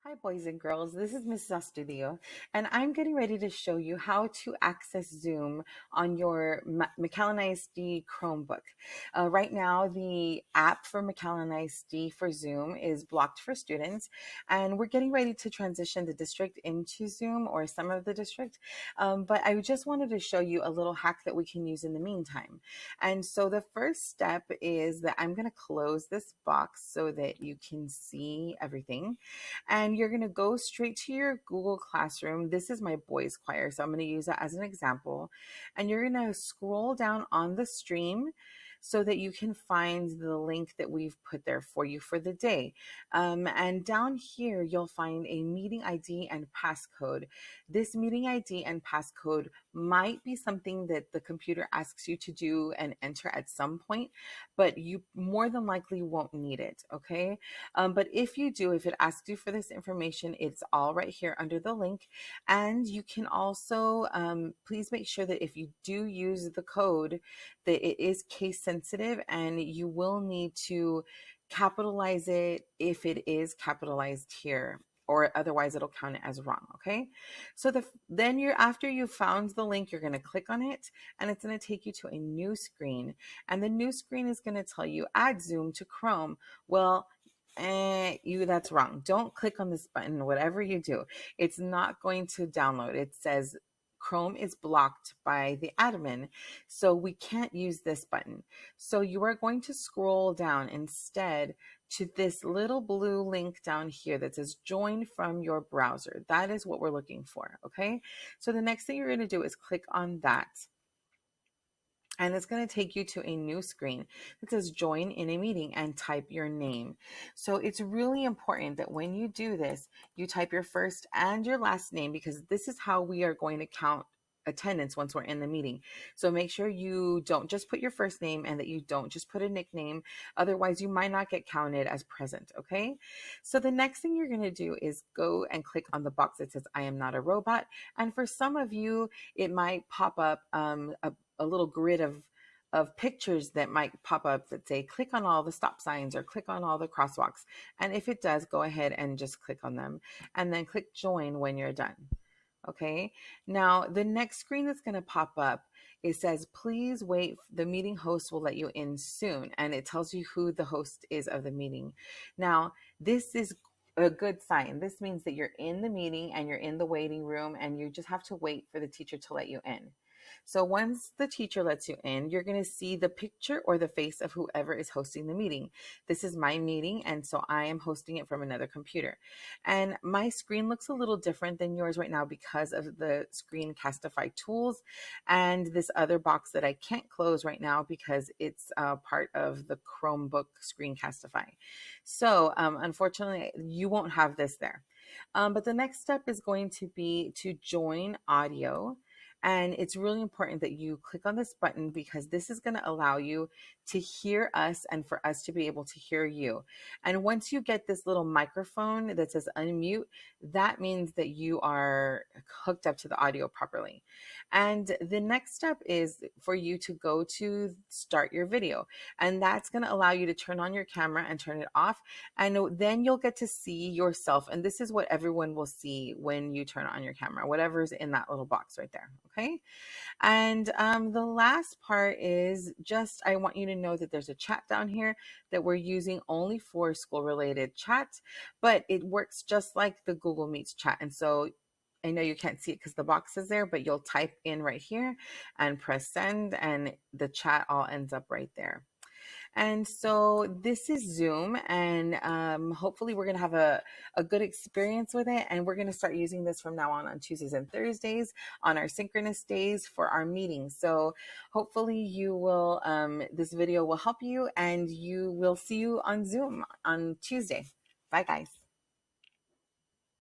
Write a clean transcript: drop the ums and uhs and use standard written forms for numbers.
Hi, boys and girls. This is Mrs. Astudillo, and I'm getting ready to show you how to access Zoom on your MISD Chromebook. Right now, the app for MISD for Zoom is blocked for students, and we're getting ready to transition the district into Zoom, or some of the district. But I just wanted to show you a little hack that we can use in the meantime. And so the first step is that I'm going to close this box so that you can see everything. And you're going to go straight to your Google Classroom. This is my boys choir, so I'm going to use that as an example. And you're going to scroll down on the stream so that you can find the link that we've put there for you for the day. And down here, you'll find a meeting ID and passcode. This meeting ID and passcode might be something that the computer asks you to do and enter at some point, but you more than likely won't need it, okay? But if you do, if it asks you for this information, it's all right here under the link. And you can also, please make sure that if you do use the code, that it is case sensitive, and you will need to capitalize it if it is capitalized here, or otherwise it'll count it as wrong. Okay, so then after you found the link, you're going to click on it, and it's going to take you to a new screen, and the new screen is going to tell you add Zoom to Chrome. Well, that's wrong. Don't click on this button. Whatever you do, it's not going to download. It says Chrome is blocked by the admin, so we can't use this button. So you are going to scroll down instead to this little blue link down here that says join from your browser. That is what we're looking for. Okay, so the next thing you're going to do is click on that, and it's going to take you to a new screen that says join in a meeting, and type your name. So it's really important that when you do this, you type your first and your last name, because this is how we are going to count attendance once we're in the meeting. So make sure you don't just put your first name, and that you don't just put a nickname. Otherwise, you might not get counted as present. Okay. So the next thing you're going to do is go and click on the box that says I am not a robot. And for some of you, it might pop up a little grid of pictures that might pop up that say click on all the stop signs or click on all the crosswalks. And if it does, go ahead and just click on them, and then click join when you're done. Okay, now the next screen that's going to pop up, it says please wait, the meeting host will let you in soon, and it tells you who the host is of the meeting. Now this is a good sign. This means that you're in the meeting and you're in the waiting room, and you just have to wait for the teacher to let you in. So once the teacher lets you in, you're going to see the picture or the face of whoever is hosting the meeting. This is my meeting, and so I am hosting it from another computer. And my screen looks a little different than yours right now because of the Screencastify tools and this other box that I can't close right now because it's part of the Chromebook Screencastify. So unfortunately, you won't have this there. But the next step is going to be to join audio. And it's really important that you click on this button, because this is going to allow you to hear us and for us to be able to hear you. And once you get this little microphone that says unmute, that means that you are hooked up to the audio properly. And the next step is for you to go to start your video. And that's going to allow you to turn on your camera and turn it off. And then you'll get to see yourself. And this is what everyone will see when you turn on your camera, whatever's in that little box right there. Okay. And the last part is just, I want you to know that there's a chat down here that we're using only for school related chats, but it works just like the Google Meets chat. And so I know you can't see it because the box is there, but you'll type in right here and press send, and the chat all ends up right there. And so this is Zoom, and hopefully we're going to have a good experience with it. And we're going to start using this from now on Tuesdays and Thursdays on our synchronous days for our meetings. So hopefully you will, this video will help you, and you will see you on Zoom on Tuesday. Bye, guys.